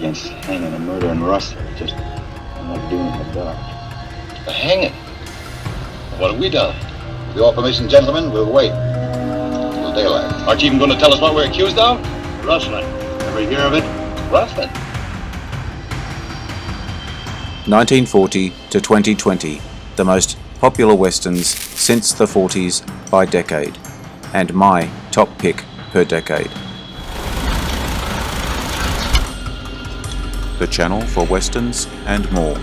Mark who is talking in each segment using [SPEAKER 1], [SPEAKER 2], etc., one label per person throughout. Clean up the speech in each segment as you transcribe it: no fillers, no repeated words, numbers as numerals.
[SPEAKER 1] against hanging and murder and rust. Just, I'm not doing it in the dark.
[SPEAKER 2] The hanging? What have we done? With your permission, gentlemen, we'll wait till daylight. Aren't you even going to tell us what we're accused of?
[SPEAKER 1] Rustling. Ever hear of it?
[SPEAKER 2] Rustling.
[SPEAKER 3] 1940 to 2020, the most popular westerns since the 40s by decade, and my top pick per decade. The channel for westerns and more.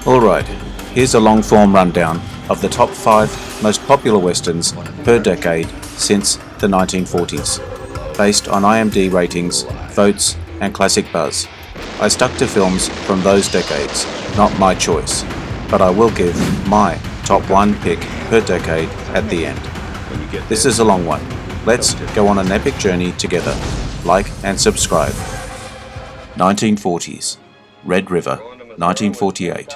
[SPEAKER 3] Alright, here's a long form rundown of the top 5 most popular westerns per decade since the 1940s, based on IMDb ratings, votes and classic buzz. I stuck to films from those decades, not my choice, but I will give my top 1 pick per decade at the end. This is a long one. Let's go on an epic journey together. Like and subscribe. 1940s. Red River, 1948.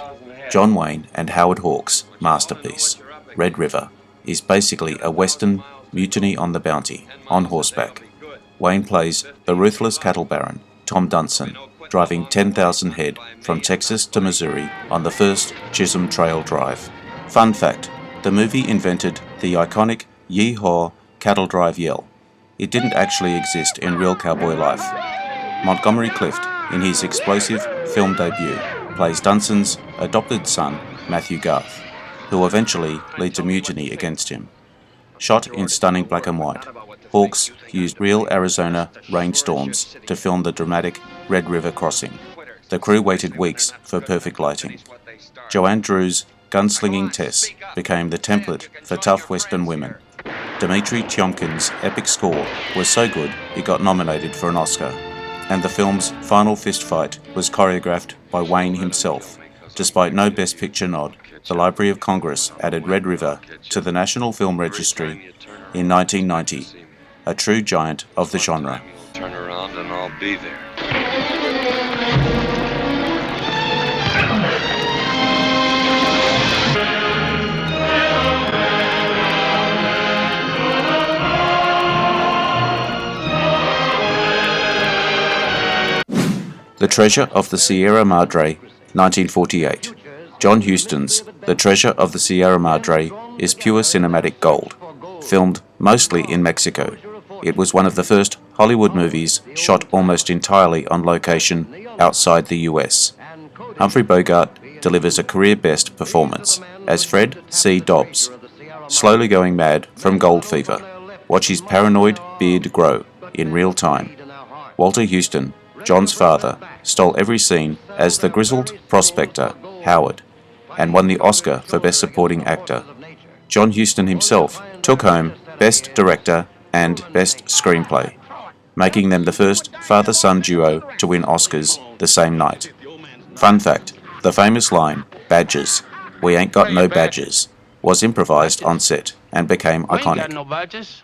[SPEAKER 3] John Wayne and Howard Hawks' masterpiece. Red River is basically a western mutiny on the bounty, on horseback. Wayne plays the ruthless cattle baron, Tom Dunson, driving 10,000 head from Texas to Missouri on the first Chisholm Trail drive. Fun fact, the movie invented the iconic Yee-Haw cattle drive yell. It didn't actually exist in real cowboy life. Montgomery Clift, in his explosive film debut, plays Dunson's adopted son, Matthew Garth, who eventually leads a mutiny against him. Shot in stunning black and white, Hawks used real Arizona rainstorms to film the dramatic Red River crossing. The crew waited weeks for perfect lighting. Joanne Dru's gunslinging Tess became the template for tough Western women. Dmitri Tiomkin's epic score was so good it got nominated for an Oscar, and the film's final fistfight was choreographed by Wayne himself. Despite no Best Picture nod, the Library of Congress added Red River to the National Film Registry in 1990, a true giant of the genre.
[SPEAKER 4] Turn around and I'll be there.
[SPEAKER 3] The Treasure of the Sierra Madre, 1948. John Huston's The Treasure of the Sierra Madre is pure cinematic gold, filmed mostly in Mexico. It was one of the first Hollywood movies shot almost entirely on location outside the US. Humphrey Bogart delivers a career-best performance as Fred C. Dobbs, slowly going mad from gold fever. Watch his paranoid beard grow in real time. Walter Huston, John's father, stole every scene as the grizzled prospector, Howard, and won the Oscar for Best Supporting Actor. John Huston himself took home Best Director and Best Screenplay, making them the first father-son duo to win Oscars the same night. Fun fact, the famous line, "Badges, we ain't got no badges," was improvised on set and became iconic.
[SPEAKER 5] We ain't got no badges.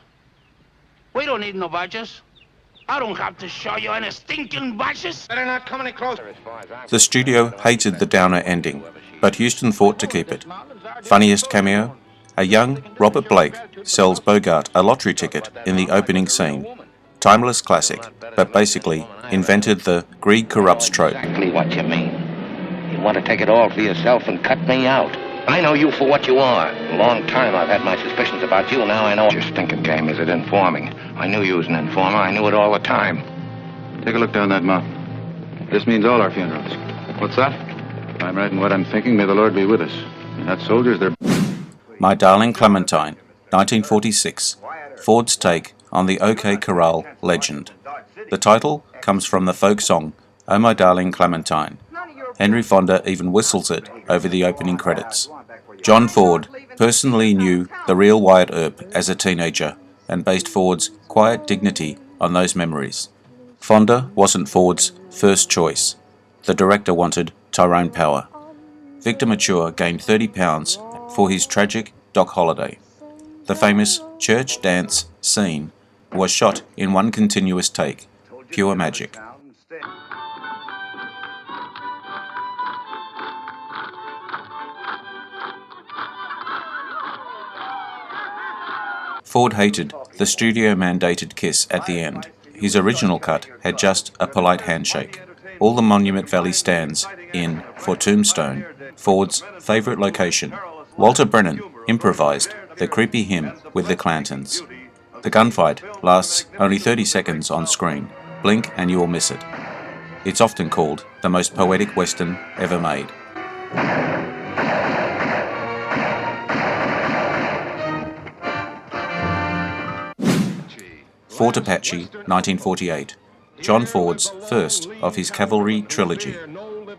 [SPEAKER 5] We don't need no badges. I don't have to show you any stinking badges.
[SPEAKER 4] Better not come any closer.
[SPEAKER 3] The studio hated the downer ending, but Huston fought to keep it. Funniest cameo? A young Robert Blake sells Bogart a lottery ticket in the opening scene. Timeless classic, but basically invented the greed corrupts trope.
[SPEAKER 6] Exactly what you mean. You want to take it all for yourself and cut me out. I know you for what you are. A long time I've had my suspicions about you. Now I know what your stinking game is at informing. I knew you was an informer. I knew it all the time.
[SPEAKER 1] Take a look down that mountain. This means all our funerals. What's that? I'm right in what I'm thinking. May the Lord be with us. And that soldiers, they're...
[SPEAKER 3] My Darling Clementine, 1946. Ford's take on the OK Corral legend. The title comes from the folk song, Oh My Darling Clementine. Henry Fonda even whistles it over the opening credits. John Ford personally knew the real Wyatt Earp as a teenager and based Ford's quiet dignity on those memories. Fonda wasn't Ford's first choice. The director wanted Tyrone Power. Victor Mature gained 30 pounds for his tragic Doc Holliday. The famous church dance scene was shot in one continuous take, pure magic. Ford hated the studio-mandated kiss at the end. His original cut had just a polite handshake. all the Monument Valley stands in for Tombstone, Ford's favourite location. Walter Brennan improvised the creepy hymn with the Clantons. The gunfight lasts only 30 seconds on screen. Blink and you will miss it. It's often called the most poetic Western ever made. Fort Apache, 1948. John Ford's first of his cavalry trilogy.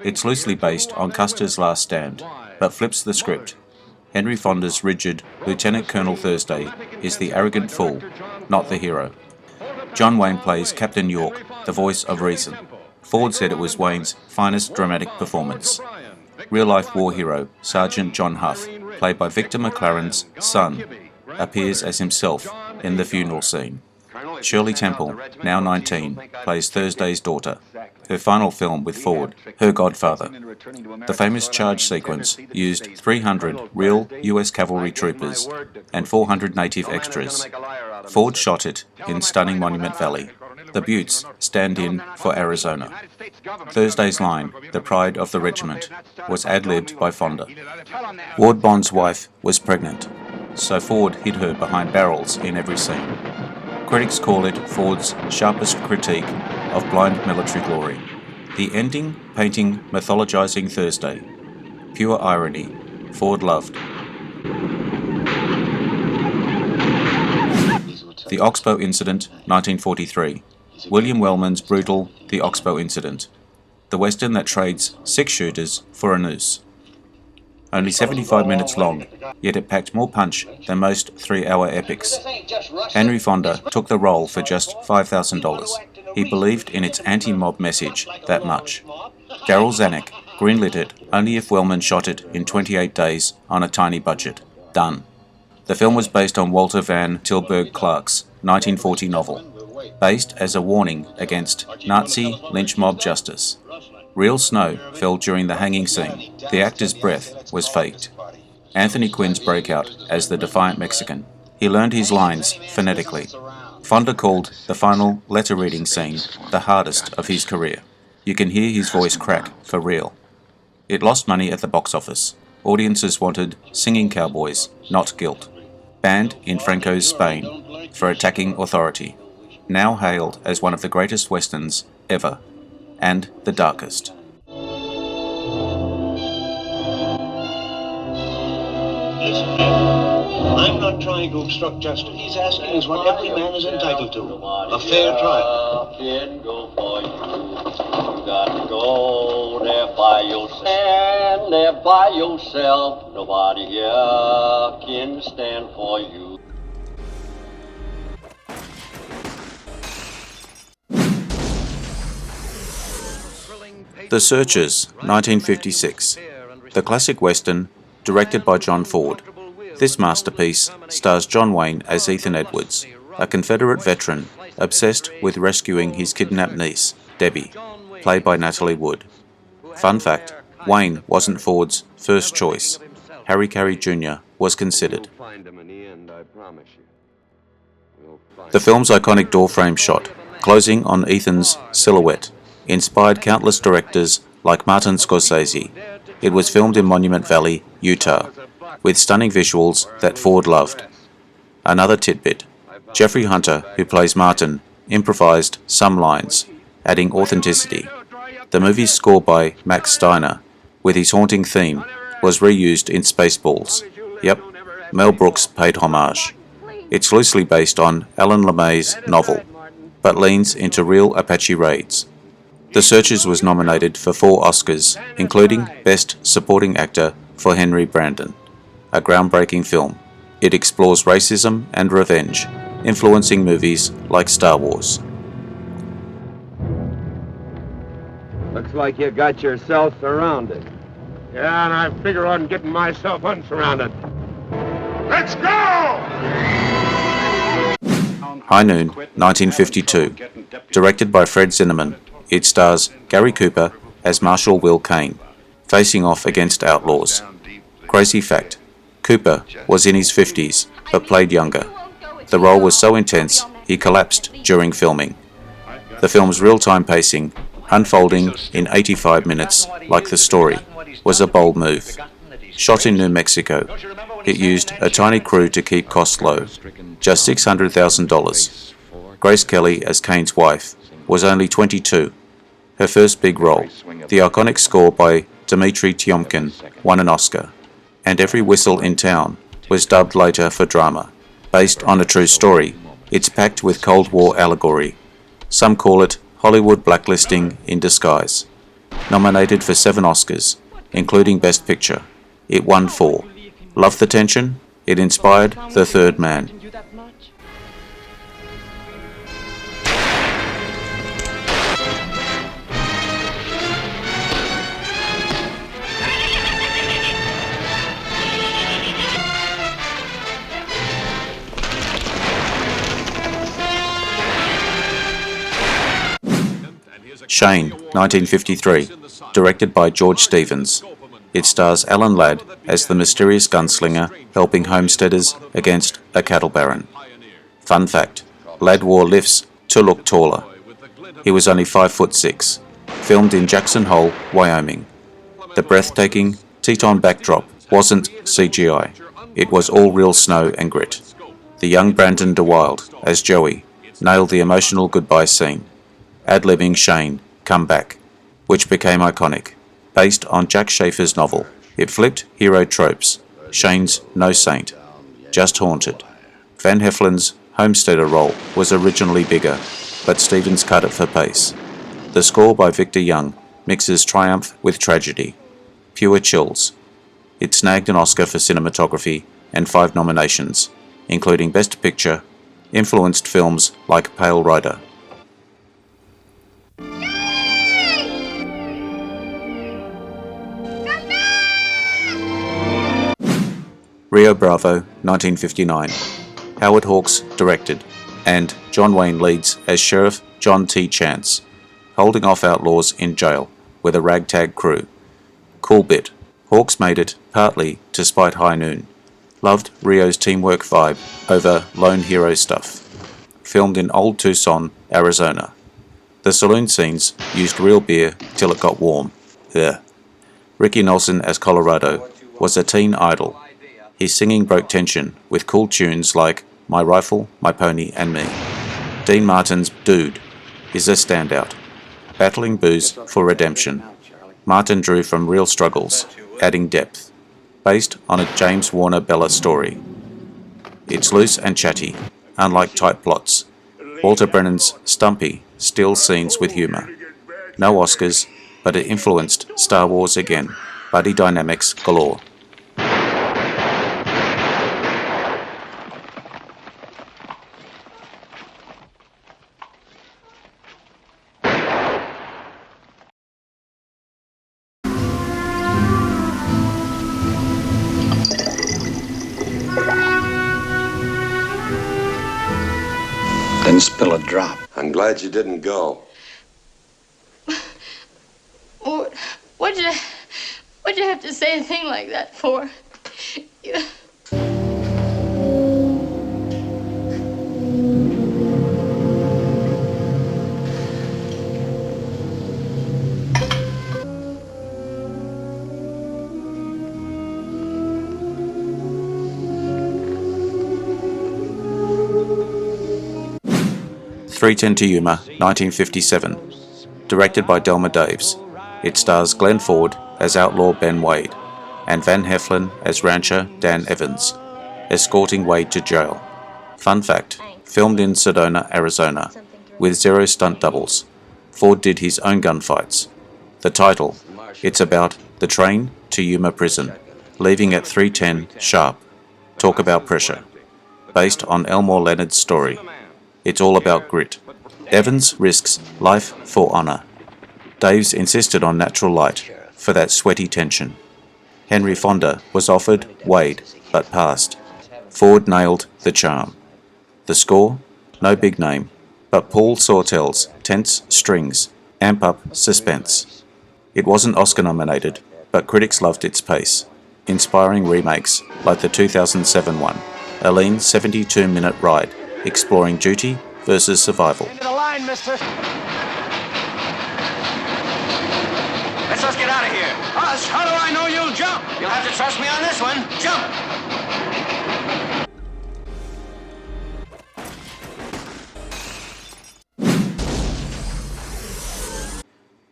[SPEAKER 3] It's loosely based on Custer's Last Stand, but flips the script. Henry Fonda's rigid Lieutenant Colonel Thursday is the arrogant fool, not the hero. John Wayne plays Captain York, the voice of reason. Ford said it was Wayne's finest dramatic performance. Real-life war hero Sergeant John Huff, played by Victor McLaren's son, appears as himself in the funeral scene. Shirley Temple, now 19, plays Thursday's daughter. Her final film with Ford, her godfather. The famous charge sequence used 300 real US cavalry troopers and 400 native extras. Ford shot it in stunning Monument Valley. The Buttes stand in for Arizona. Thursday's line, the pride of the regiment, was ad-libbed by Fonda. Ward Bond's wife was pregnant, so Ford hid her behind barrels in every scene. Critics call it Ford's sharpest critique of blind military glory. The ending painting mythologizing Thursday. Pure irony. Ford loved. The Oxbow Incident, 1943. William Wellman's brutal The Oxbow Incident. The Western that trades 6 shooters for a noose. Only 75 minutes long, yet it packed more punch than most 3-hour epics. Henry Fonda took the role for just $5,000. He believed in its anti-mob message that much. Darryl Zanuck greenlit it only if Wellman shot it in 28 days on a tiny budget. Done. The film was based on Walter Van Tilburg Clark's 1940 novel, based as a warning against Nazi lynch mob justice. Real snow fell during the hanging scene. The actor's breath was faked. Anthony Quinn's breakout as the defiant Mexican. He learned his lines phonetically. Fonda called the final letter-reading scene the hardest of his career. You can hear his voice crack for real. It lost money at the box office. Audiences wanted singing cowboys, not guilt. Banned in Franco's Spain for attacking authority. Now hailed as one of the greatest westerns ever. And the darkest.
[SPEAKER 7] Listen, I'm not trying to obstruct justice. He's asking us what every man is entitled to. A fair trial.
[SPEAKER 8] Go for you. You got to go there by yourself. And there by yourself. Nobody here can stand for you.
[SPEAKER 3] The Searchers, 1956. The classic western, directed by John Ford. This masterpiece stars John Wayne as Ethan Edwards, a Confederate veteran obsessed with rescuing his kidnapped niece, Debbie, played by Natalie Wood. Fun fact, Wayne wasn't Ford's first choice. Harry Carey Jr. was considered. The film's iconic doorframe shot, closing on Ethan's silhouette, inspired countless directors like Martin Scorsese. It was filmed in Monument Valley, Utah, with stunning visuals that Ford loved. Another tidbit, Jeffrey Hunter, who plays Martin, improvised some lines, adding authenticity. The movie's score by Max Steiner, with his haunting theme, was reused in Spaceballs. Yep, Mel Brooks paid homage. It's loosely based on Alan LeMay's novel, but leans into real Apache raids. The Searchers was nominated for 4 Oscars, including Best Supporting Actor for Henry Brandon. A groundbreaking film. It explores racism and revenge, influencing movies like Star Wars.
[SPEAKER 9] Looks like you got yourself surrounded.
[SPEAKER 5] Yeah, and I figure on getting myself unsurrounded. Let's go!
[SPEAKER 3] High Noon, 1952. Directed by Fred Zinnemann. It stars Gary Cooper as Marshal Will Kane, facing off against outlaws. Crazy fact, Cooper was in his 50s, but played younger. The role was so intense, he collapsed during filming. The film's real-time pacing unfolding in 85 minutes like the story, was a bold move. Shot in New Mexico, it used a tiny crew to keep costs low, just $600,000. Grace Kelly as Kane's wife was only 22. Her first big role, the iconic score by Dmitri Tiomkin, won an Oscar, and every whistle in town was dubbed later for drama. Based on a true story, it's packed with Cold War allegory. Some call it Hollywood blacklisting in disguise. Nominated for 7 Oscars, including Best Picture, it won 4. Love the tension? It inspired The Third Man. Shane, 1953, directed by George Stevens. It stars Alan Ladd as the mysterious gunslinger helping homesteaders against a cattle baron. Fun fact, Ladd wore lifts to look taller. He was only 5'6", filmed in Jackson Hole, Wyoming. The breathtaking Teton backdrop wasn't CGI. It was all real snow and grit. The young Brandon DeWilde, as Joey, nailed the emotional goodbye scene, ad-libbing Shane, "Come Back," which became iconic. Based on Jack Schaefer's novel, it flipped hero tropes. Shane's no saint, just haunted. Van Heflin's homesteader role was originally bigger, but Stevens cut it for pace. The score by Victor Young mixes triumph with tragedy. Pure chills. It snagged an Oscar for cinematography and 5 nominations, including Best Picture, influenced films like Pale Rider. Rio Bravo, 1959. Howard Hawks directed, and John Wayne leads as Sheriff John T. Chance, holding off outlaws in jail with a ragtag crew. Cool bit. Hawks made it partly to spite High Noon. Loved Rio's teamwork vibe over lone hero stuff. Filmed in Old Tucson, Arizona. The saloon scenes used real beer till it got warm. Ugh. Ricky Nelson as Colorado was a teen idol. His singing broke tension with cool tunes like My Rifle, My Pony and Me. Dean Martin's Dude is a standout, battling booze for redemption. Martin drew from real struggles, adding depth, based on a James Warner Bella story. It's loose and chatty, unlike tight plots. Walter Brennan's Stumpy steals scenes with humour. No Oscars, but it influenced Star Wars again. Buddy dynamics galore.
[SPEAKER 2] Didn't spill a drop.
[SPEAKER 10] I'm glad you didn't go.
[SPEAKER 11] What'd you have to say a thing like that for? You...
[SPEAKER 3] .310 to Yuma, 1957. Directed by Delmer Daves. It stars Glenn Ford as outlaw Ben Wade, and Van Heflin as rancher Dan Evans, escorting Wade to jail. Fun fact, filmed in Sedona, Arizona, with 0 stunt doubles. Ford did his own gunfights. The title, it's about the train to Yuma prison, leaving at 3:10 sharp. Talk about pressure. Based on Elmore Leonard's story. It's all about grit. Evans risks life for honour. Daves insisted on natural light for that sweaty tension. Henry Fonda was offered Wade, but passed. Ford nailed the charm. The score? No big name, but Paul Sawtell's tense strings amp up suspense. It wasn't Oscar nominated, but critics loved its pace, inspiring remakes like the 2007 one, a lean 72-minute ride exploring duty versus survival.
[SPEAKER 5] Into the line, mister. Boss, how do I know you'll jump? You'll have to trust me on this one. Jump!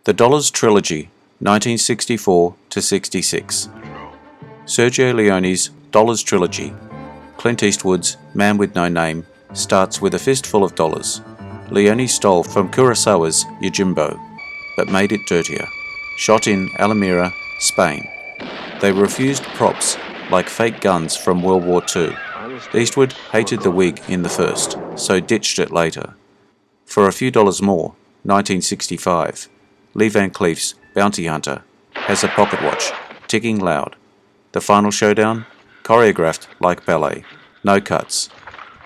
[SPEAKER 3] The Dollars Trilogy, 1964 to 66. Sergio Leone's Dollars Trilogy. Clint Eastwood's Man with No Name starts with a fistful of dollars. Leone stole from Kurosawa's Yojimbo, but made it dirtier. Shot in Altamira, Spain. They refused props like fake guns from World War II. Eastwood hated the wig in the first, so ditched it later. For a few dollars more, 1965, Lee Van Cleef's Bounty Hunter has a pocket watch, ticking loud. The final showdown? Choreographed like ballet. No cuts.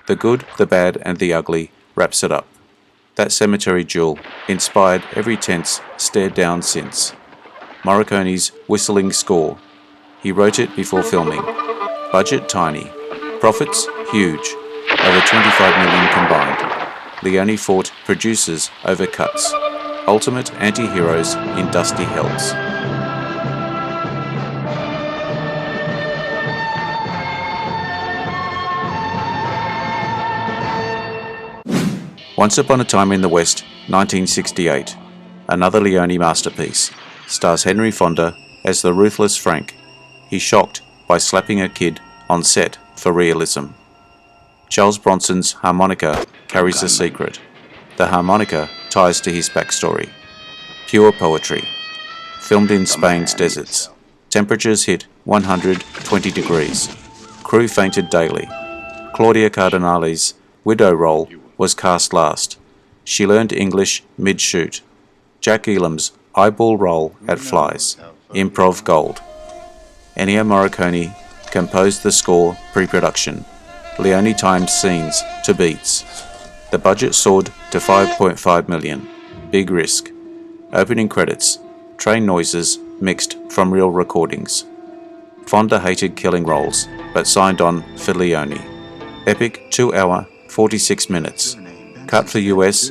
[SPEAKER 3] The good, the bad, and the ugly wraps it up. That cemetery duel inspired every tense stared down since. Morricone's whistling score. He wrote it before filming. Budget tiny. Profits huge. Over 25 million combined. Leone fought producers over cuts. Ultimate anti-heroes in dusty hells. Once Upon a Time in the West, 1968. Another Leone masterpiece. Stars Henry Fonda as the ruthless Frank. He's shocked by slapping a kid on set for realism. Charles Bronson's harmonica carries a secret. The harmonica ties to his backstory. Pure poetry. Filmed in Spain's deserts. Temperatures hit 120 degrees. Crew fainted daily. Claudia Cardinale's widow role was cast last. She learned English mid-shoot. Jack Elam's eyeball roll at Flies. Improv gold. Ennio Morricone composed the score pre-production. Leone timed scenes to beats. The budget soared to $5.5 million. Big risk. Opening credits. Train noises mixed from real recordings. Fonda hated killing roles, but signed on for Leone. Epic 2 hour, 46 minutes. Cut for US.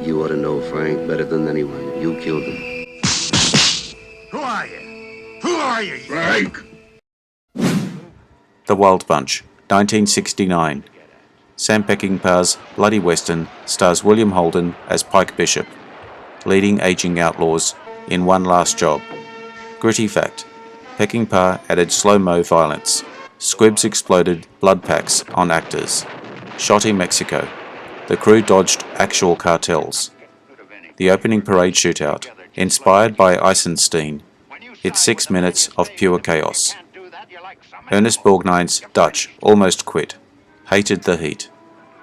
[SPEAKER 12] You ought to know Frank better than anyone. You killed him.
[SPEAKER 5] Who are you? Who are you? Frank!
[SPEAKER 3] The Wild Bunch, 1969. Sam Peckinpah's Bloody Western stars William Holden as Pike Bishop, leading aging outlaws in One Last Job. Gritty fact, Peckinpah added slow-mo violence. Squibs exploded blood packs on actors. Shot in Mexico. The crew dodged actual cartels. The opening parade shootout, inspired by Eisenstein. It's 6 minutes of pure chaos. Ernest Borgnine's Dutch almost quit. Hated the heat.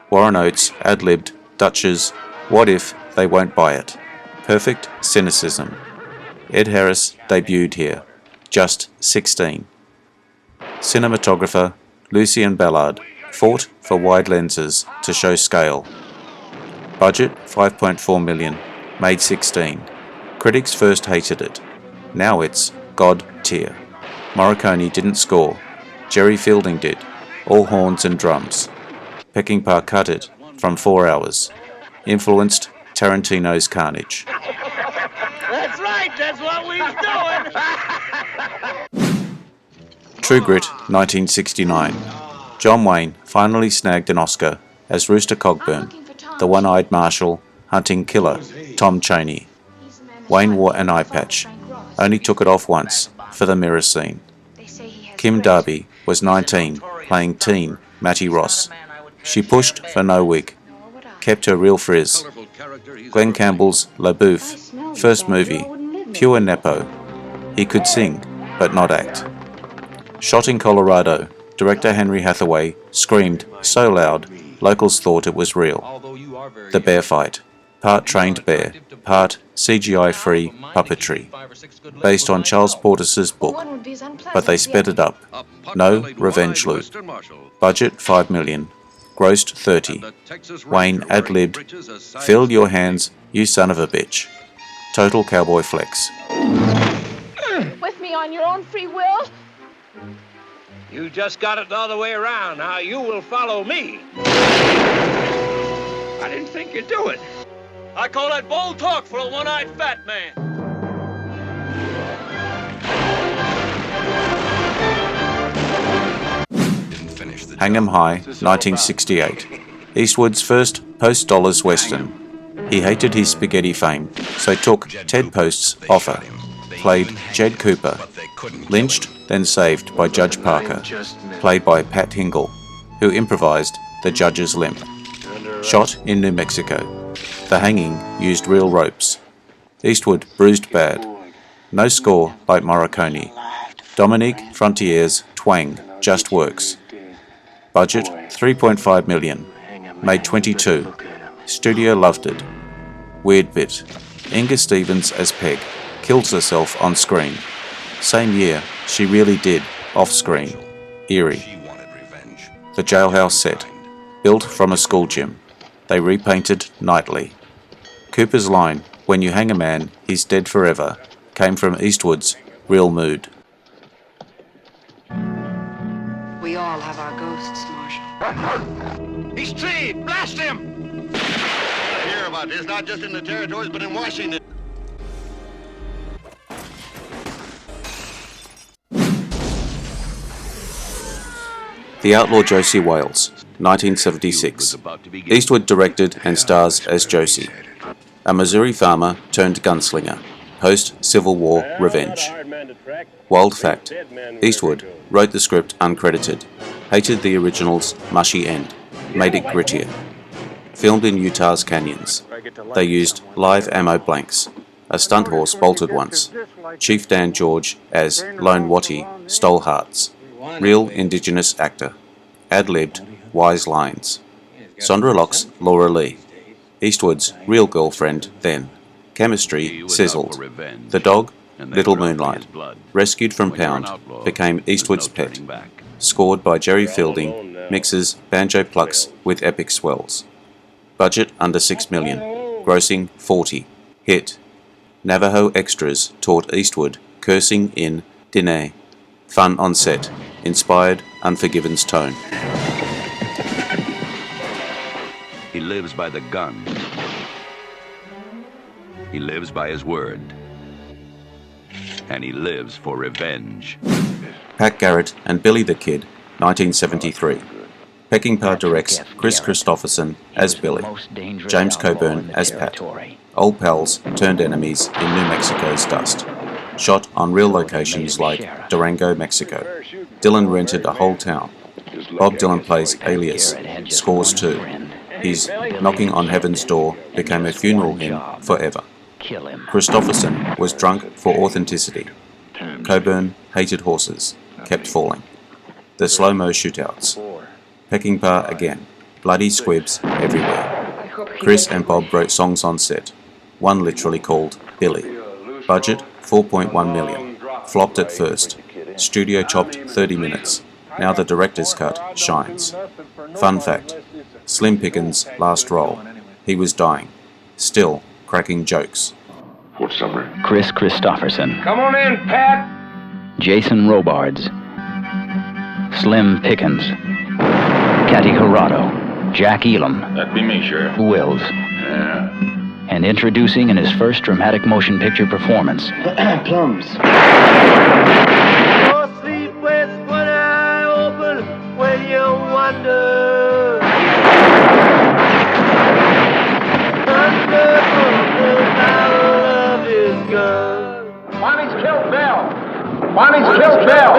[SPEAKER 3] Warren Oates ad-libbed Dutch's What If They Won't Buy It? Perfect cynicism. Ed Harris debuted here. Just 16. Cinematographer Lucien Ballard fought for wide lenses to show scale. Budget $5.4 million, made 16. Critics first hated it. Now it's God tier. Morricone didn't score. Jerry Fielding did. All horns and drums. Peckinpah cut it from 4 hours. Influenced Tarantino's Carnage.
[SPEAKER 5] That's right, that's what we're doing!
[SPEAKER 3] True Grit, 1969. John Wayne finally snagged an Oscar as Rooster Cogburn, the one-eyed marshal hunting killer Tom Chaney. Wayne wore an eye patch, only took it off once for the mirror scene. Kim Darby was 19, playing teen Mattie Ross. She pushed for no wig, kept her real frizz. Glenn Campbell's La Bouffe, first movie, pure nepo. He could sing, but not act. Shot in Colorado, director Henry Hathaway screamed so loud, locals thought it was real. The bear fight, part trained bear, part CGI-free puppetry, based on Charles Portis's book, but they sped it up. No revenge loop. Budget $5 million, grossed $30. Wayne ad-libbed, "Fill your hands, you son of a bitch." Total cowboy flex.
[SPEAKER 11] With me on your own free will?
[SPEAKER 5] You just got it the other way around. Now you will follow me. I didn't think you'd do it. I call that bold talk for a one-eyed fat man.
[SPEAKER 3] Hang 'em High, 1968. Eastwood's first post-dollars western. He hated his spaghetti fame, so took Ted Post's offer. Played Jed Cooper. Lynched, then saved by Judge Parker. Played by Pat Hingle, who improvised the judge's limp. Shot in New Mexico. The hanging used real ropes. Eastwood bruised bad. No score like Morricone. Dominique Frontier's twang just works. Budget $3.5 million. Made 22. Studio loved it. Weird bit. Inga Stevens as Peg kills herself on screen. Same year, she really did, off screen. Eerie. The jailhouse set. Built from a school gym. They repainted nightly. Cooper's line, "When you hang a man, he's dead forever," came from Eastwood's Real Mood.
[SPEAKER 13] We all have our ghosts, Marshal.
[SPEAKER 5] He's treed! Blast him!
[SPEAKER 2] I hear about this, not just in the territories, but in Washington.
[SPEAKER 3] The Outlaw Josie Wales, 1976. Eastwood directed and stars as Josie, a Missouri farmer turned gunslinger, post-Civil War revenge. Wild fact, Eastwood wrote the script uncredited, hated the original's mushy end, made it grittier. Filmed in Utah's canyons. They used live ammo blanks. A stunt horse bolted once. Chief Dan George as Lone Watty stole hearts. Real Indigenous actor. Ad-libbed wise lines. Sondra Locke's Laura Lee. Eastwood's real girlfriend then. Chemistry sizzled. The dog, Little Moonlight, rescued from Pound, became Eastwood's pet. Scored by Jerry Fielding, mixes banjo plucks with epic swells. Budget under $6 million, grossing $40. Hit. Navajo extras taught Eastwood cursing in Diné. Fun on set, inspired Unforgiven's tone.
[SPEAKER 14] He lives by the gun. He lives by his word. And he lives for revenge.
[SPEAKER 3] Pat Garrett and Billy the Kid, 1973. Peckinpah directs Chris Christopherson as Billy, James Coburn as Pat. Old pals turned enemies in New Mexico's dust. Shot on real locations like Durango, Mexico. Dylan rented a whole town. Bob Dylan plays Alias, scores 2. His Knocking on Heaven's Door became a funeral hymn forever. Christopherson was drunk for authenticity. Coburn hated horses, kept falling. The slow-mo shootouts. Peckinpah again. Bloody squibs everywhere. Chris and Bob wrote songs on set. One literally called Billy. Budget $4.1 million. Flopped at first. Studio chopped 30 minutes. Now the director's cut shines. Fun fact. Slim Pickens' last role. He was dying. Still cracking jokes.
[SPEAKER 15] What's number?
[SPEAKER 16] Chris Christopherson.
[SPEAKER 5] Come on in, Pat!
[SPEAKER 16] Jason Robards. Slim Pickens. Catty Gerardo. Jack Elam.
[SPEAKER 15] That'd be me, Sheriff.
[SPEAKER 16] Wills.
[SPEAKER 15] Yeah.
[SPEAKER 16] And introducing in his first dramatic motion picture performance.
[SPEAKER 8] Plums.
[SPEAKER 17] No sleep with one eye open when you wonder. Under the battle of his gun.
[SPEAKER 5] Bonnie's killed Bell! Bonnie's killed Bell!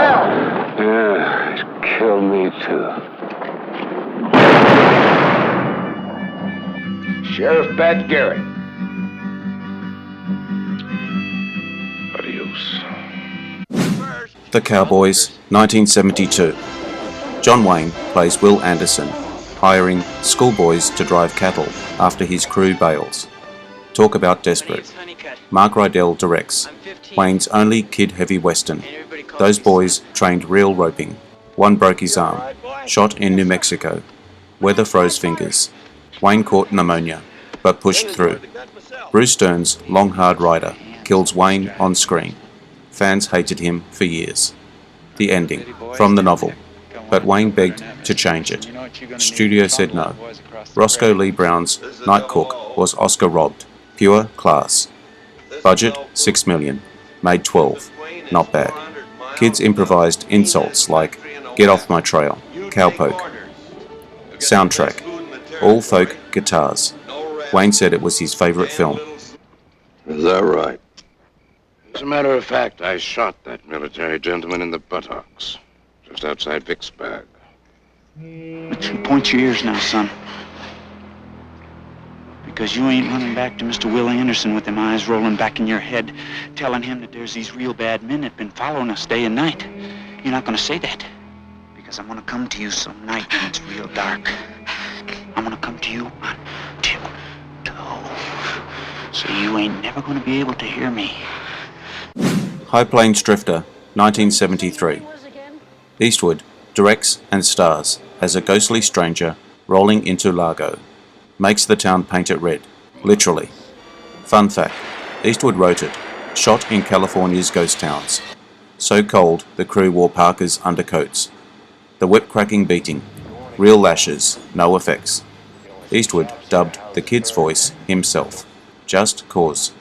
[SPEAKER 15] Yeah, he's killed me too.
[SPEAKER 5] Sheriff Pat Garrett.
[SPEAKER 15] Adios.
[SPEAKER 3] The Cowboys, 1972. John Wayne plays Will Anderson, hiring schoolboys to drive cattle after his crew bails. Talk about desperate. Mark Rydell directs. Wayne's only kid-heavy western. Those boys trained real roping. One broke his arm. Shot in New Mexico. Weather froze fingers. Wayne caught pneumonia, but pushed through. Bruce Dern's Long Hard Rider kills Wayne on screen. Fans hated him for years. The ending, from the novel, but Wayne begged to change it. Studio said no. Roscoe Lee Brown's Night Cook was Oscar robbed. Pure class. Budget $6 million. Made 12. Not bad. Kids improvised insults like, "Get off my trail." Cowpoke. Soundtrack, all folk guitars. Wayne said it was his favourite film.
[SPEAKER 10] Is that right?
[SPEAKER 18] As a matter of fact, I shot that military gentleman in the buttocks, just outside Vicksburg.
[SPEAKER 19] 3 your ears now, son. Because you ain't running back to Mr. Will Anderson with them eyes rolling back in your head, telling him that there's these real bad men that been following us day and night. You're not gonna say that. Because I'm gonna come to you some night when it's real dark. I'm gonna come to you on tiptoe. So you ain't never gonna be able to hear me.
[SPEAKER 3] High Plains Drifter, 1973. Eastwood directs and stars as a ghostly stranger rolling into Largo. Makes the town paint it red, literally. Fun fact, Eastwood wrote it, shot in California's ghost towns. So cold the crew wore parkas under coats. The whip-cracking beating, real lashes, no effects. Eastwood dubbed the kid's voice himself. Just cause.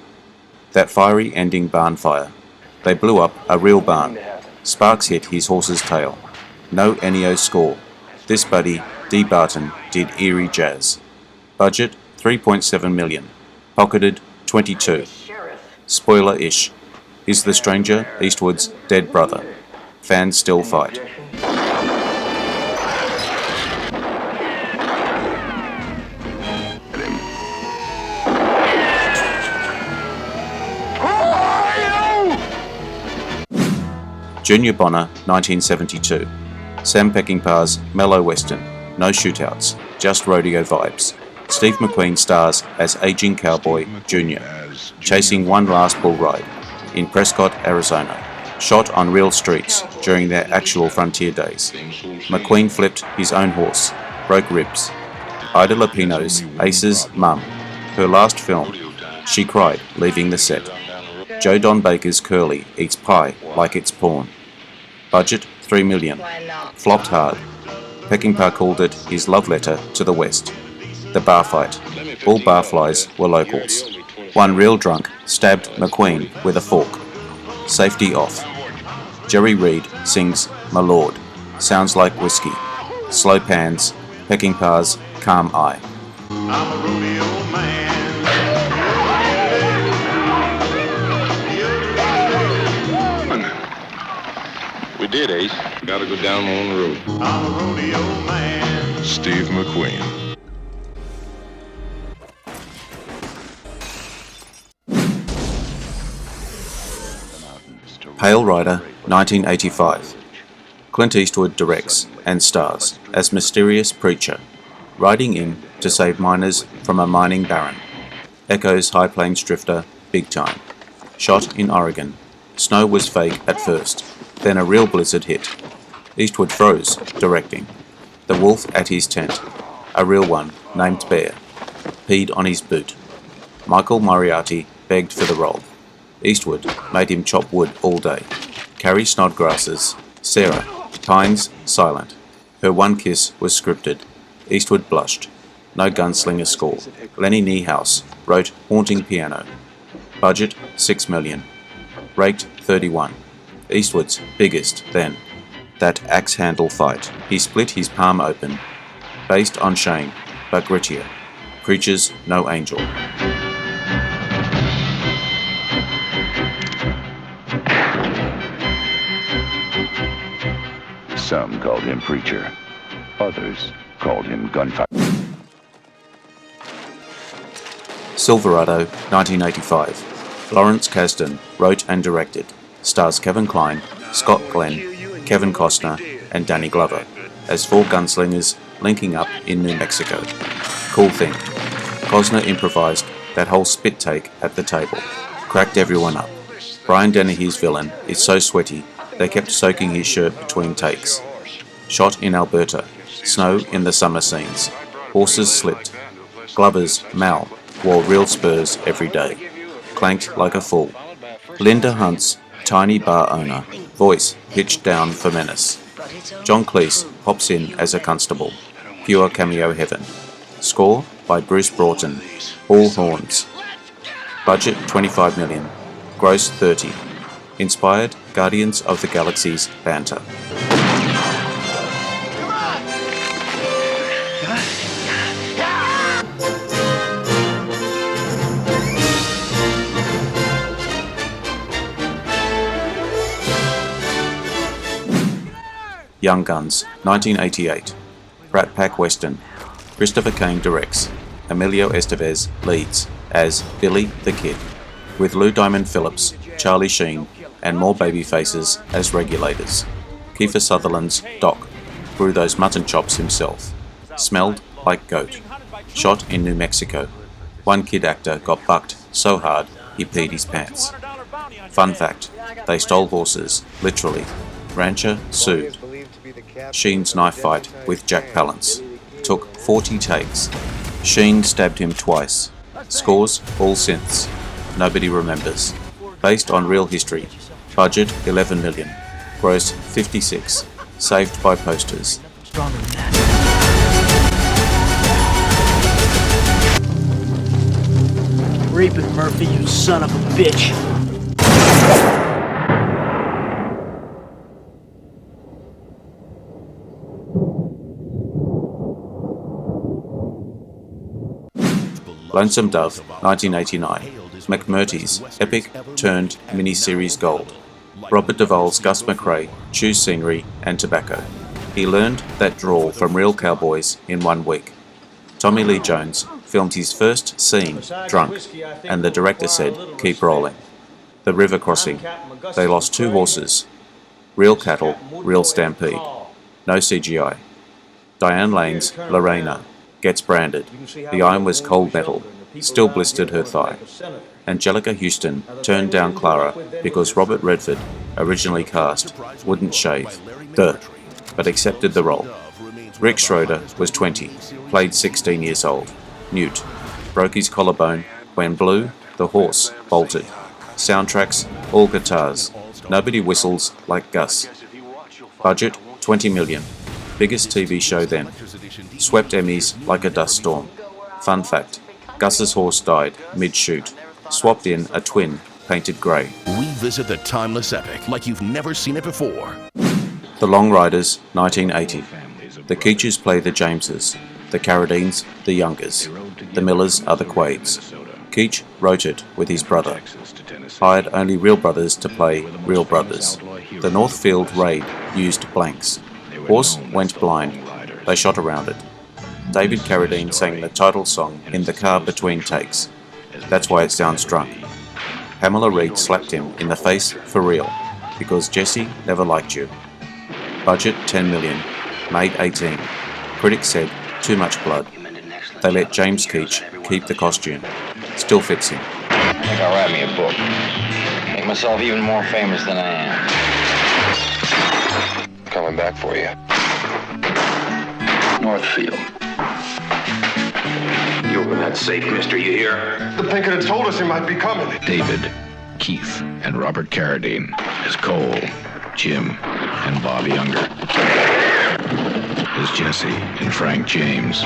[SPEAKER 3] That fiery ending barn fire. They blew up a real barn. Sparks hit his horse's tail. No Ennio score. This buddy, D. Barton, did eerie jazz. Budget, $3.7 million. Pocketed, $22. Spoiler-ish. Is the stranger Eastwood's dead brother? Fans still fight. Junior Bonner, 1972. Sam Peckinpah's mellow western. No shootouts, just rodeo vibes. Steve McQueen stars as aging cowboy Junior, chasing one last bull ride in Prescott, Arizona. Shot on real streets during their actual frontier days. McQueen flipped his own horse, broke ribs. Ida Lupino's Ace's mum. Her last film. She cried leaving the set. Joe Don Baker's Curly eats pie like it's porn. Budget $3 million. Flopped hard. Peckinpah called it his love letter to the West. The bar fight. All barflies were locals. One real drunk stabbed McQueen with a fork. Safety off. Jerry Reed sings My Lord. Sounds like whiskey. Slow pans. Peckinpah's calm eye.
[SPEAKER 20] I'm a rodeo man.
[SPEAKER 18] We did, Ace. Gotta go down on the road.
[SPEAKER 20] I'm a rodeo man.
[SPEAKER 18] Steve McQueen.
[SPEAKER 3] Pale Rider, 1985. Clint Eastwood directs and stars as mysterious preacher, riding in to save miners from a mining baron. Echoes High Plains Drifter big time. Shot in Oregon. Snow was fake at first, then a real blizzard hit. Eastwood froze, directing. The wolf at his tent, a real one named Bear, peed on his boot. Michael Moriarty begged for the role. Eastwood made him chop wood all day. Carrie Snodgrass's Sarah, Pines silent. Her one kiss was scripted. Eastwood blushed. No gunslinger score. Lenny Niehaus wrote Haunting Piano. Budget $6 million. Raked 31. Eastwood's biggest then. That axe handle fight. He split his palm open. Based on Shane, but grittier. Preacher's no angel.
[SPEAKER 14] Some called him preacher. Others called him gunfighter.
[SPEAKER 3] Silverado, 1985. Lawrence Kasdan wrote and directed. Stars Kevin Kline, Scott Glenn, Kevin Costner, and Danny Glover as four gunslingers linking up in New Mexico. Cool thing. Costner improvised that whole spit take at the table. Cracked everyone up. Brian Dennehy's villain is so sweaty they kept soaking his shirt between takes. Shot in Alberta. Snow in the summer scenes. Horses slipped. Glover's Mal wore real spurs every day. Clanked like a fool. Linda Hunt's tiny bar owner. Voice pitched down for menace. John Cleese hops in as a constable. Pure cameo heaven. Score by Bruce Broughton. All horns. Budget $25 million. Gross $30. Inspired Guardians of the Galaxy's banter.
[SPEAKER 20] Come on!
[SPEAKER 3] Young Guns, 1988. Rat Pack Western. Christopher Kane directs. Emilio Estevez leads as Billy the Kid, with Lou Diamond Phillips, Charlie Sheen, and more baby faces as regulators. Kiefer Sutherland's Doc grew those mutton chops himself. Smelled like goat. Shot in New Mexico. One kid actor got bucked so hard he peed his pants. Fun fact, they stole horses, literally. Rancher sued. Sheen's knife fight with Jack Palance took 40 takes. Sheen stabbed him twice. Scores all synths. Nobody remembers. Based on real history. Budget 11 million. Gross 56. Saved by posters.
[SPEAKER 17] Stronger than that. Rape it, Murphy, you son of a bitch.
[SPEAKER 3] Lonesome Dove, 1989. McMurtry's epic turned miniseries gold. Robert Duvall's Gus McRae chews scenery and tobacco. He learned that drawl from real cowboys in 1 week. Tommy Lee Jones filmed his first scene drunk, and the director said, "Keep rolling." The river crossing. They lost 2 horses. Real cattle, real stampede. No CGI. Diane Lane's Lorena gets branded. The iron was cold metal, still blistered her thigh. Angelica Houston turned down Clara because Robert Redford, originally cast, wouldn't shave. But accepted the role. Rick Schroeder was 20, played 16 years old. Newt broke his collarbone when Blue, the horse, bolted. Soundtracks, all guitars. Nobody whistles like Gus. Budget 20 million. Biggest TV show then. Swept Emmys like a dust storm. Fun fact, Gus's horse died mid-shoot. Swapped in a twin, painted grey.
[SPEAKER 21] Revisit the timeless epic like you've never seen it before.
[SPEAKER 3] The Long Riders, 1980. The Keachers play the Jameses. The Carradines, the Youngers. The Millers are the Quades. Keach wrote it with his brother. Hired only real brothers to play real brothers. The Northfield raid used blanks. Horse went blind. They shot around it. David Carradine sang the title song in the car between takes. That's why it sounds drunk. Pamela Reed slapped him in the face for real, because Jesse never liked you. Budget 10 million, made 18. Critics said, too much blood. They let James Keach keep the costume. Still fits him.
[SPEAKER 6] I think I'll write me a book. Make myself even more famous than I am. Coming back for you.
[SPEAKER 10] Northfield. You open that safe, mister, you hear?
[SPEAKER 22] The Pinkerton had told us he might be coming.
[SPEAKER 23] David, Keith, and Robert Carradine as Cole, Jim, and Bob Younger as Jesse and Frank James.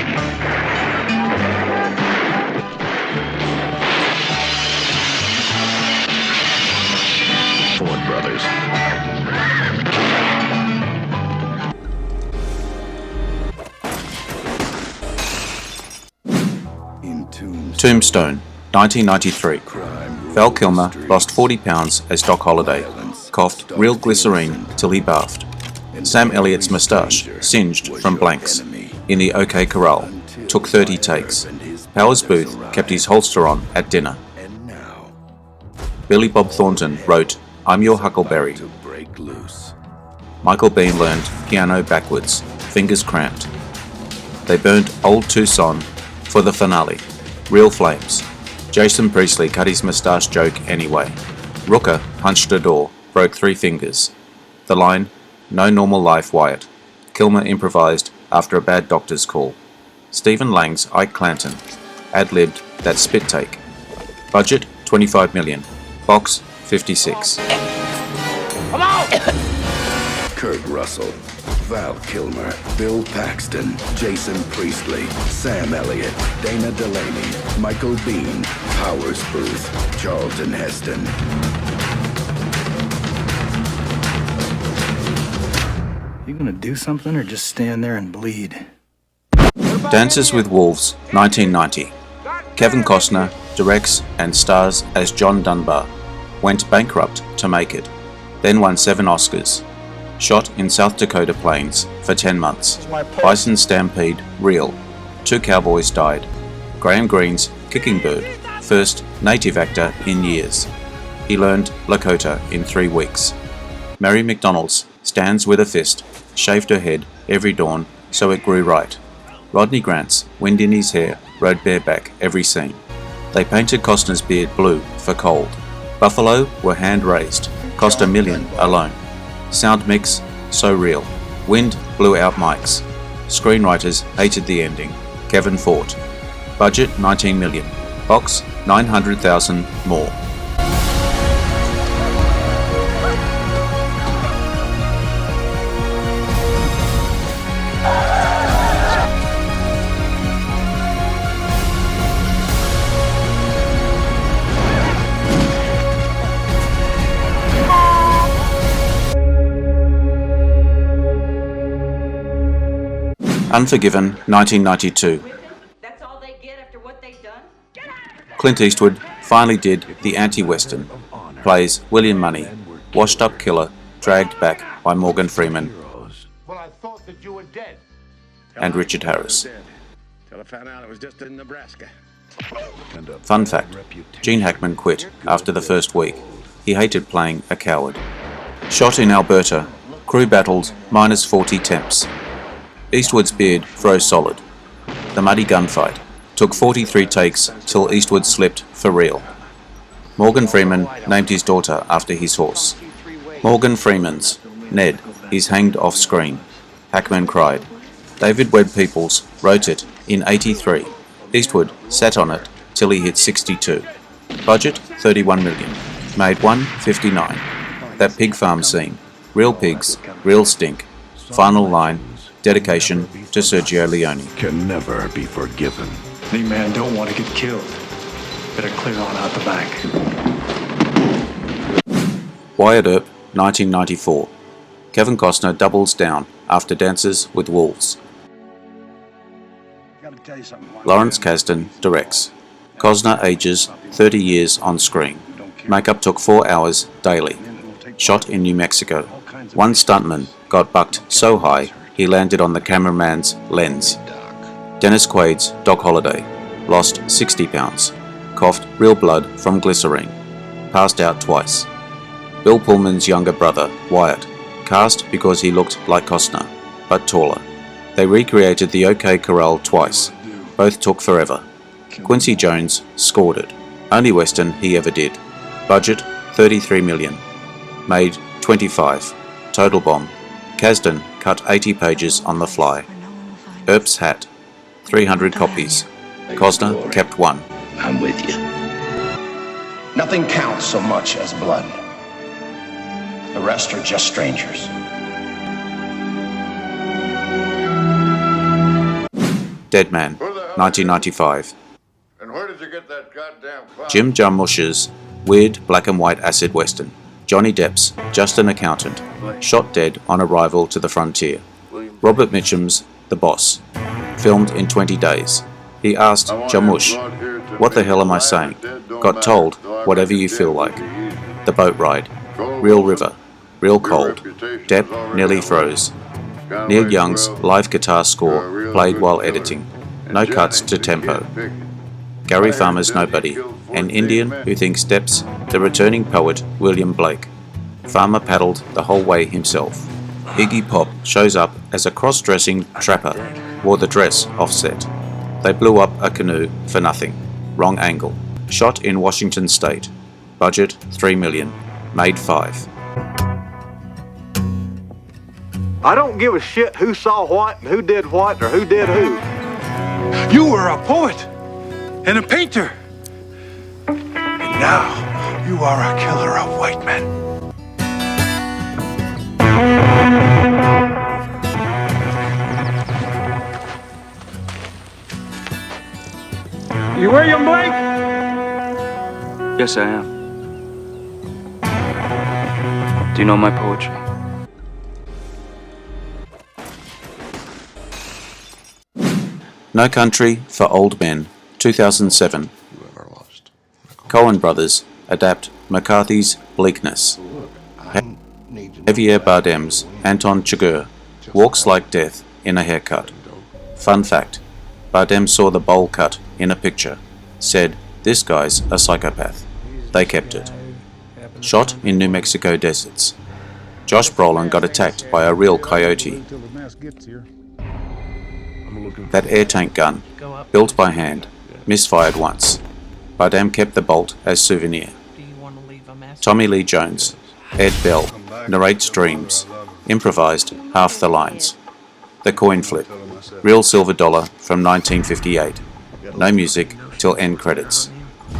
[SPEAKER 23] Ford Brothers.
[SPEAKER 3] Tombstone, 1993. Val Kilmer lost 40 pounds as Doc Holliday. Coughed real glycerine till he barfed. Sam Elliott's moustache singed from blanks. In the OK Corral. Took 30 takes. Powers Booth kept his holster on at dinner. Billy Bob Thornton wrote I'm Your Huckleberry. Michael Biehn learned piano backwards, fingers cramped. They burnt Old Tucson for the finale. Real flames. Jason Priestley cut his moustache joke anyway. Rooker punched a door, broke 3 fingers. The line, no normal life, Wyatt. Kilmer improvised after a bad doctor's call. Stephen Lang's Ike Clanton ad-libbed that spit take. Budget 25 million. Box 56.
[SPEAKER 17] Come on!
[SPEAKER 10] Kurt Russell, Val Kilmer, Bill Paxton, Jason Priestley, Sam Elliott, Dana Delaney, Michael Biehn, Powers Booth, Charlton Heston.
[SPEAKER 24] You gonna do something or just stand there and bleed?
[SPEAKER 3] Dances with Wolves, 1990. Kevin Costner directs and stars as John Dunbar. Went bankrupt to make it. Then won 7 Oscars. Shot in South Dakota plains for 10 months. Bison stampede, real. 2 cowboys died. Graham Greene's Kicking Bird, first native actor in years. He learned Lakota in 3 weeks. Mary McDonald's stands with a fist, shaved her head every dawn so it grew right. Rodney Grant's wind in his hair, rode bareback every scene. They painted Costner's beard blue for cold. Buffalo were hand-raised, cost $1 million alone. Sound mix, so real. Wind blew out mics. Screenwriters hated the ending. Kevin fought. Budget $19 million. Box $900,000 more. Unforgiven, 1992. Clint Eastwood finally did the anti-western. Plays William Money, washed-up killer dragged back by Morgan Freeman and Richard Harris.
[SPEAKER 18] Till I found out it was just in Nebraska.
[SPEAKER 3] Fun fact, Gene Hackman quit after the first week. He hated playing a coward. Shot in Alberta. Crew battled minus 40 temps. Eastwood's beard froze solid. The muddy gunfight. Took 43 takes till Eastwood slipped for real. Morgan Freeman named his daughter after his horse. Morgan Freeman's Ned is hanged off screen. Hackman cried. David Webb Peoples wrote it in '83. Eastwood sat on it till he hit 62. Budget $31 million. Made $159. That pig farm scene. Real pigs, real stink. Final line. Dedication to Sergio Leone.
[SPEAKER 10] Can never be forgiven.
[SPEAKER 24] Any man don't want to get killed. Better clear on out the back.
[SPEAKER 3] Wyatt Earp, 1994. Kevin Costner doubles down after Dances with Wolves. Lawrence Kasdan directs. Costner ages 30 years on screen. Makeup took 4 hours daily. Shot in New Mexico. One stuntman got bucked so high he landed on the cameraman's lens. Dennis Quaid's Doc Holliday. Lost 60 pounds. Coughed real blood from glycerine. Passed out twice. Bill Pullman's younger brother, Wyatt. Cast because he looked like Costner, but taller. They recreated the OK Corral twice. Both took forever. Quincy Jones scored it. Only western he ever did. Budget $33 million. Made $25. Total bomb. Kasdan cut 80 pages on the fly. Earp's hat. 300 copies. Costner kept 1.
[SPEAKER 6] I'm with you. Nothing counts so much as blood. The rest are just strangers.
[SPEAKER 3] Dead Man, 1995.
[SPEAKER 20] And where did you get that goddamn clock?
[SPEAKER 3] Jim Jarmusch's weird black and white acid western. Johnny Depp's Just an Accountant, shot dead on arrival to the frontier. Robert Mitchum's The Boss, filmed in 20 days. He asked Jarmusch, "What the hell am I saying?" Got told, "Whatever you feel like." The boat ride. Real river. Real cold. Depp nearly froze. Neil Young's live guitar score played while editing. No cuts to tempo. Gary Farmer's Nobody. An Indian who thinks Depp's the returning poet William Blake. Farmer paddled the whole way himself. Iggy Pop shows up as a cross-dressing trapper. Wore the dress offset. They blew up a canoe for nothing. Wrong angle. Shot in Washington State. Budget $3 million. Made $5.
[SPEAKER 1] I don't give a shit who saw what and who did what or who did who.
[SPEAKER 4] You were a poet and a painter. And now you are a killer of white men.
[SPEAKER 1] You William Blake?
[SPEAKER 7] Yes, I am. Do you know my poetry?
[SPEAKER 3] No Country for Old Men, 2007. Coen Brothers adapt McCarthy's Bleakness. Javier Bardem's Anton Chigurh walks like death in a haircut. Fun fact, Bardem saw the bowl cut in a picture, said, "This guy's a psychopath." They kept it. Shot in New Mexico deserts. Josh Brolin got attacked by a real coyote. That air tank gun, built by hand, misfired once. Bardem kept the bolt as souvenir. Tommy Lee Jones, Ed Bell, narrates dreams, improvised half the lines. The coin flip, real silver dollar from 1958. No music till end credits.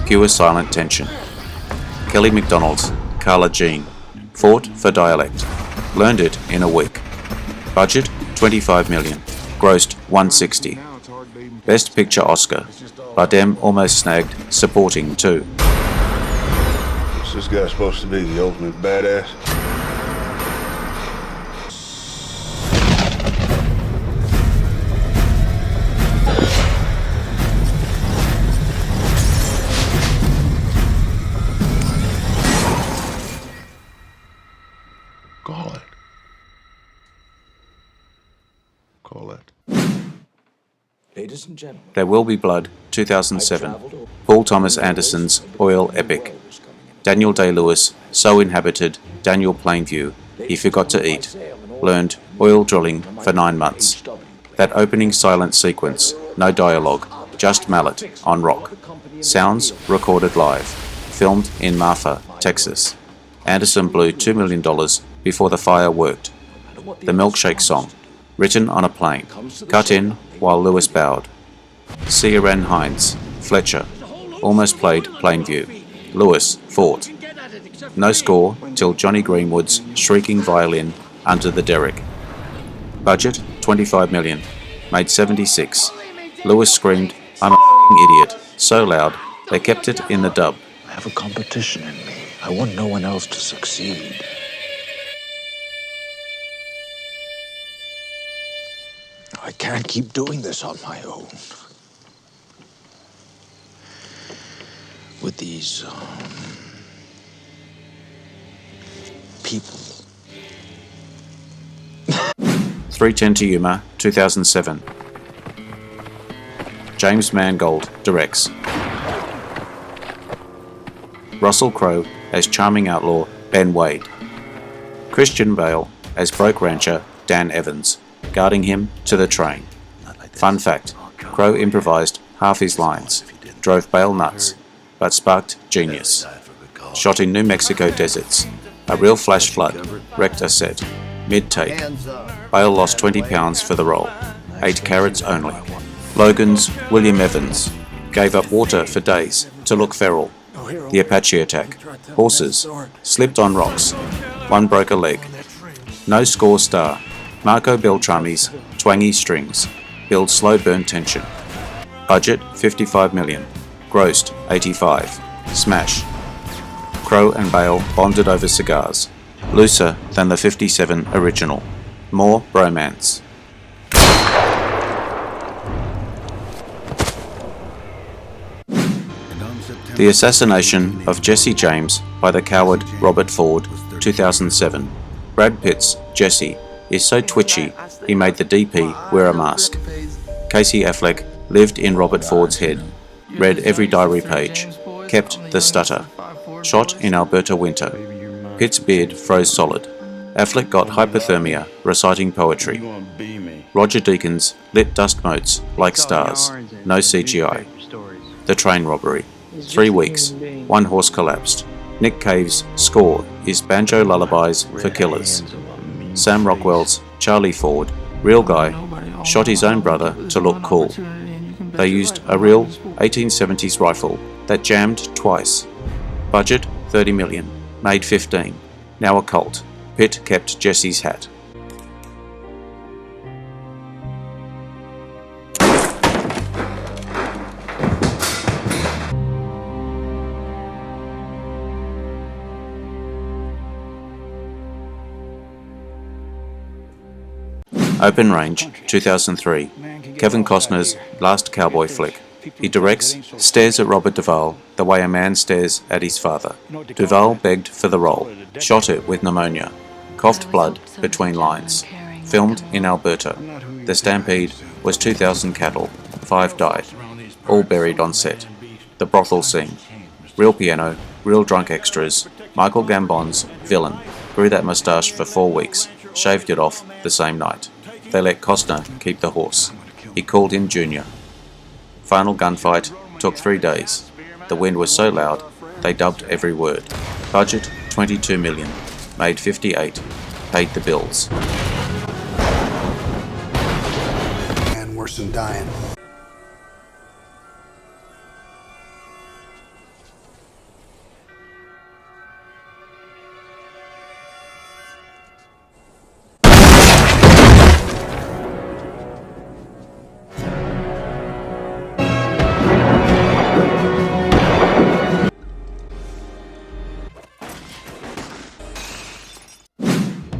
[SPEAKER 3] Pure silent tension. Kelly MacDonald's Carla Jean, fought for dialect, learned it in a week. Budget $25 million, grossed $160. Best Picture Oscar, Bardem almost snagged supporting too.
[SPEAKER 20] Is this guy supposed to be the ultimate badass? Call it. Call it.
[SPEAKER 3] Ladies and gentlemen, There Will Be Blood, 2007. Paul Thomas Anderson's oil epic. Daniel Day-Lewis so inhabited Daniel Plainview he forgot to eat. Learned oil drilling for 9 months. That opening silent sequence, no dialogue, just mallet on rock. Sounds recorded live. Filmed in Marfa, Texas. Anderson blew $2 million before the fire worked. The Milkshake Song, written on a plane, cut in while Lewis bowed. Ciaran Hinds, Fletcher, almost played Plainview. Lewis fought. No score till Johnny Greenwood's shrieking violin under the derrick. Budget $25 million, made $76. Lewis screamed, "I'm a f***ing idiot," so loud they kept it in the dub.
[SPEAKER 23] I have a competition in me. I want no one else to succeed. I can't keep doing this on my own. With these, people.
[SPEAKER 3] 3:10 to Yuma, 2007. James Mangold directs. Russell Crowe as charming outlaw Ben Wade. Christian Bale as broke rancher Dan Evans, guarding him to the train. Fun fact, Crowe improvised half his lines, drove Bale nuts, but sparked genius. Shot in New Mexico deserts. A real flash flood wrecked a set. Mid-take. Bale lost 20 pounds for the role. 8 carats only. Logan's William Evans gave up water for days to look feral. The Apache attack. Horses. Slipped on rocks. One broke a leg. No score star. Marco Beltrami's twangy strings build slow burn tension. Budget $55 million. Grossed $85. Smash. Crowe and Bale bonded over cigars. Looser than the 57 original. More bromance. The Assassination of Jesse James by the coward Robert Ford, 2007. Brad Pitt's Jesse is so twitchy he made the DP wear a mask. Casey Affleck lived in Robert Ford's head, read every diary page, kept the stutter. Shot in Alberta winter. Pitt's beard froze solid. Affleck got hypothermia reciting poetry. Roger Deakins lit dust motes like stars. No CGI. The train robbery. 3 weeks. 1 horse collapsed. Nick Cave's score is banjo lullabies for killers. Sam Rockwell's Charlie Ford, real guy, shot his own brother to look cool. They used a real 1870s rifle that jammed twice. Budget $30 million, made $15. Now a cult. Pitt kept Jesse's hat. Open Range, 2003. Kevin Costner's last cowboy flick. He directs, stares at Robert Duvall the way a man stares at his father. Duvall begged for the role, shot it with pneumonia. Coughed blood between lines. Filmed in Alberta. The stampede was 2,000 cattle. 5 died. All buried on set. The brothel scene. Real piano, real drunk extras. Michael Gambon's villain grew that moustache for 4 weeks, shaved it off the same night. They let Costner keep the horse. He called in Junior. Final gunfight took 3 days. The wind was so loud, they dubbed every word. Budget, $22 million. Made 58. Paid the bills.
[SPEAKER 9] And worse than dying.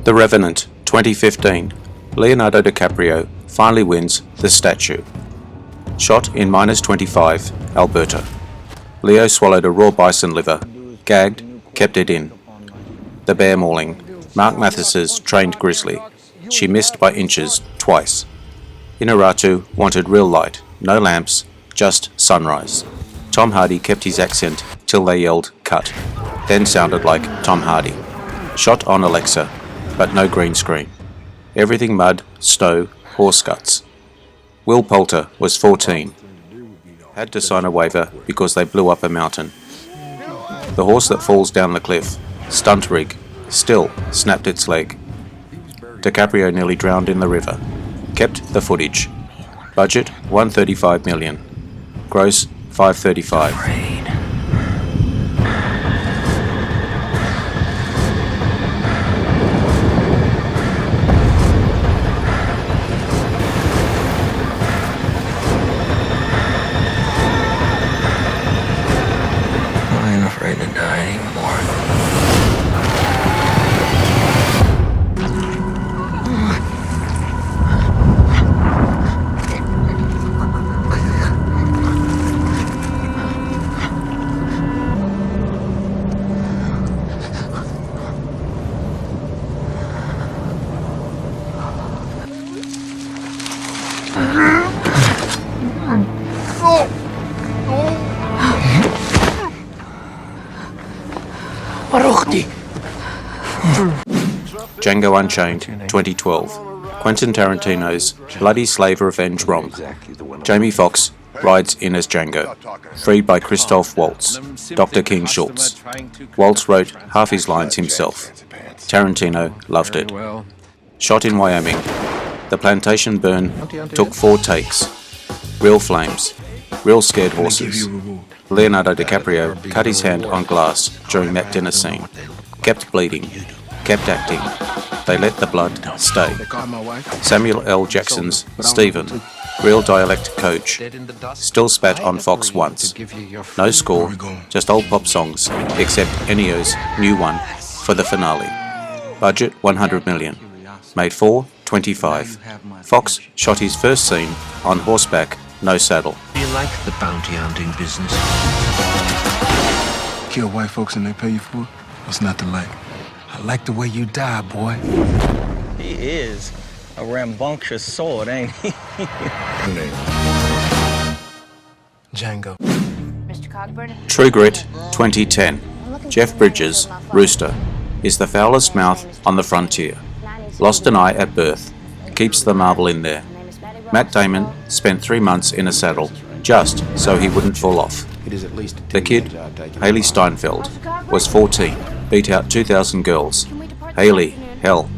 [SPEAKER 3] The Revenant, 2015. Leonardo DiCaprio finally wins The Statue. Shot in -25, Alberta. Leo swallowed a raw bison liver, gagged, kept it in. The bear mauling. Mark Mathis's trained grizzly. She missed by inches twice. Inarritu wanted real light, no lamps, just sunrise. Tom Hardy kept his accent till they yelled cut, then sounded like Tom Hardy. Shot on Alexa, but no green screen. Everything mud, snow, horse guts. Will Poulter was 14. Had to sign a waiver because they blew up a mountain. The horse that falls down the cliff, stunt rig, still snapped its leg. DiCaprio nearly drowned in the river. Kept the footage. Budget $135 million. Gross $535. Django Unchained, 2012. Quentin Tarantino's bloody slave revenge romp. Jamie Foxx rides in as Django, freed by Christoph Waltz, Dr. King Schultz. Waltz wrote half his lines himself. Tarantino loved it. Shot in Wyoming. The plantation burn took 4 takes. Real flames. Real scared horses. Leonardo DiCaprio cut his hand on glass during that dinner scene. Kept bleeding. Kept acting. They let the blood stay. Samuel L. Jackson's Stephen, real dialect coach, still spat on Fox once. No score, just old pop songs, except Ennio's new one for the finale. Budget $100 million. Made $425. Fox shot his first scene on horseback, no saddle.
[SPEAKER 11] Do you like the bounty hunting business?
[SPEAKER 9] Kill white folks and they pay you for it? What's not to like? I like the way you die, boy.
[SPEAKER 12] He is a rambunctious sword, ain't he?
[SPEAKER 9] Django.
[SPEAKER 13] Mr. Cogburn?
[SPEAKER 3] True Grit, 2010. Jeff Bridges, Rooster, is the foulest mouth on the frontier. Lost an eye at birth. Keeps the marble in there. Matt Damon spent 3 months in a saddle, just so he wouldn't fall off. The kid, Haley Steinfeld, was 14, beat out 2,000 girls. Haley, hell.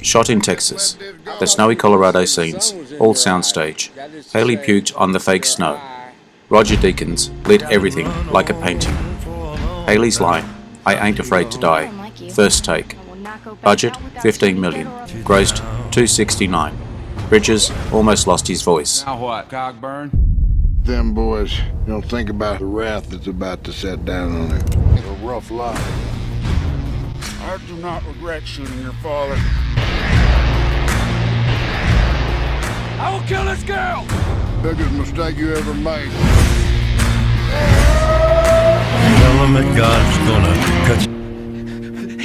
[SPEAKER 3] Shot in Texas. The snowy Colorado scenes, all soundstage. Haley puked on the fake snow. Roger Deakins lit everything like a painting. Haley's line, I ain't afraid to die. First take. Budget $15 million. Grossed $269. Bridges almost lost his voice.
[SPEAKER 20] Now what, Cogburn?
[SPEAKER 25] Them boys don't think about the wrath that's about to set down on it. It's a rough life.
[SPEAKER 20] I do not regret shooting your father. I will kill this girl!
[SPEAKER 25] Biggest mistake you ever made.
[SPEAKER 11] Tell him that God's gonna cut you.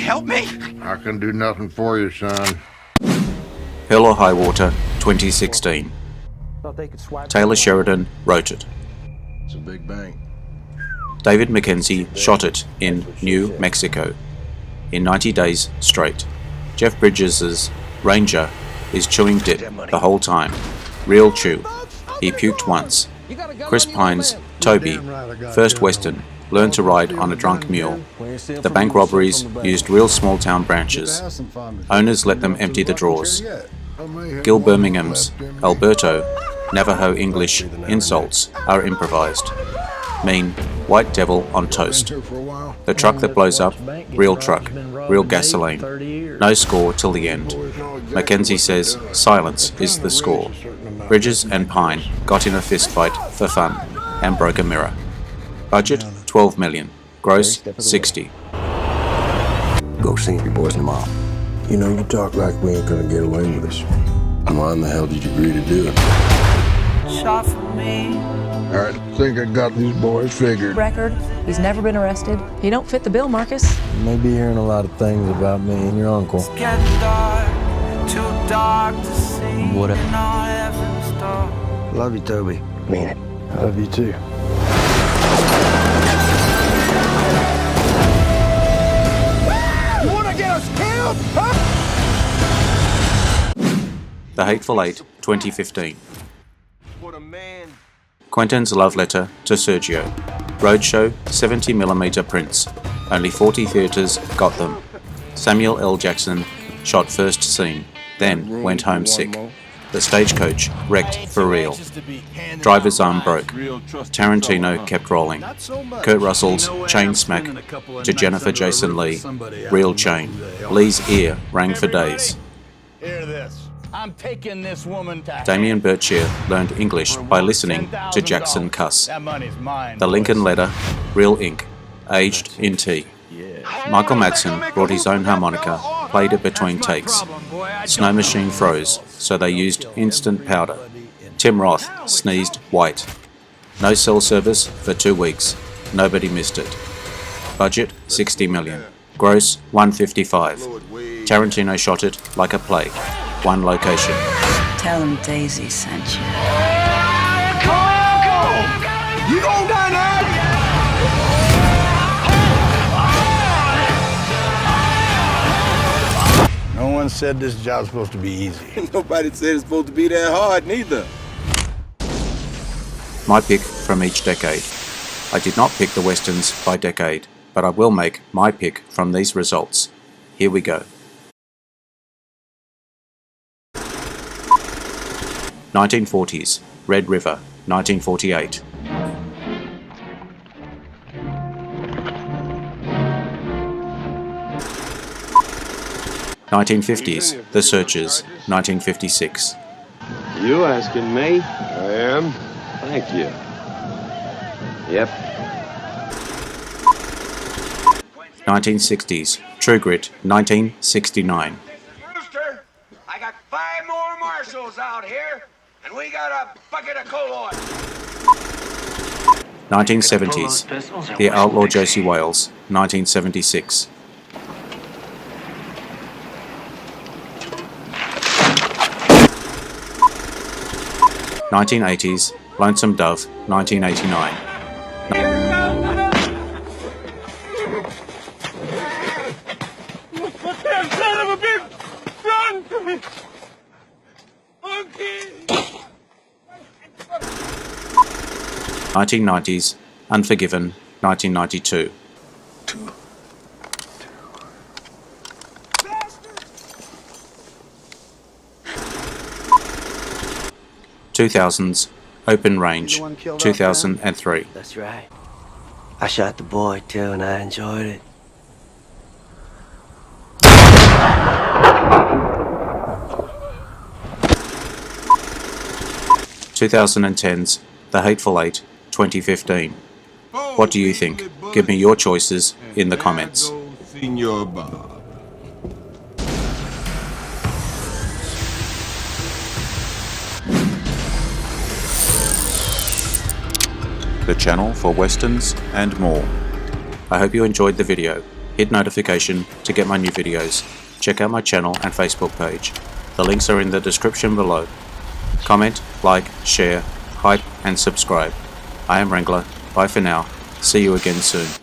[SPEAKER 19] Help me!
[SPEAKER 25] I not gonna do nothing for you, son.
[SPEAKER 3] Hell or High Water, 2016. Taylor Sheridan wrote it.
[SPEAKER 25] It's a big bank.
[SPEAKER 3] David Mackenzie shot it in New Mexico in 90 days straight. Jeff Bridges' Ranger is chewing dip the whole time. Real chew. He puked once. Chris Pine's Toby, first Western, learned to ride on a drunk mule. The bank robberies used real small town branches. Owners let them empty the drawers. Gil Birmingham's Alberto, Navajo English insults are improvised. Mean, white devil on toast. The truck that blows up, real truck, real gasoline. No score till the end. Mackenzie says silence is the score. Bridges and Pine got in a fistfight for fun and broke a mirror. Budget 12 million. Gross 60.
[SPEAKER 25] Go see your boys tomorrow. You know, you talk like we ain't gonna get away with this. Why in the hell did you agree to do it?
[SPEAKER 17] Shot for me.
[SPEAKER 25] I think I got these boys figured.
[SPEAKER 2] Record. He's never been arrested. He don't fit the bill, Marcus.
[SPEAKER 25] You may be hearing a lot of things about me and your uncle.
[SPEAKER 17] It's getting dark, too dark to see.
[SPEAKER 11] What?
[SPEAKER 25] Love you, Toby. Mean it. I love you too.
[SPEAKER 17] You wanna get us killed? Huh?
[SPEAKER 3] The Hateful Eight, 2015. Quentin's love letter to Sergio. Roadshow 70mm prints. Only 40 theatres got them. Samuel L. Jackson shot first scene, then went home sick. The stagecoach wrecked for real. Driver's arm broke. Tarantino kept rolling. Kurt Russell's chain smack to Jennifer Jason Leigh. Real chain. Lee's ear rang for days.
[SPEAKER 5] Hear this. I'm taking this woman to
[SPEAKER 3] Damien Berkshire learned English by listening to Jackson cuss. The Lincoln Letter, real ink, aged in tea. Michael Madsen brought his own harmonica, played it between takes. Snow Machine froze, so they used instant powder. Tim Roth sneezed white. No cell service for 2 weeks. Nobody missed it. Budget 60 million. Gross 155. Tarantino shot it like a plague. One location.
[SPEAKER 2] Tell him Daisy sent you.
[SPEAKER 17] You gon' die now!
[SPEAKER 25] No one said this job's supposed to be easy.
[SPEAKER 8] Nobody said it's supposed to be that hard, neither.
[SPEAKER 3] My pick from each decade. I did not pick the westerns by decade, but I will make my pick from these results. Here we go. 1940s, Red River, 1948. 1950s, The Searchers, 1956.
[SPEAKER 18] You asking me? I am. Thank you. Yep.
[SPEAKER 3] 1960s, True Grit, 1969.
[SPEAKER 17] Rooster, I got 5 more marshals out here, and we got a bucket of coal oil.
[SPEAKER 3] 1970s, The Outlaw Josie Wales, 1976. 1980s, Lonesome Dove, 1989.
[SPEAKER 17] That son of a bitch! Run! Okay.
[SPEAKER 3] 1990s, Unforgiven, 1992. 2000s, Open Range, 2003.
[SPEAKER 13] That's right. I shot the boy too, and I enjoyed it.
[SPEAKER 3] (2010s), The Hateful Eight, 2015. What do you think? Give me your choices in the comments. The channel for westerns and more. I hope you enjoyed the video. Hit notification to get my new videos. check out my channel and Facebook page. The links are in the description below. Comment, like, share, hype and subscribe. I am Wrangler. Bye for now. See you again soon.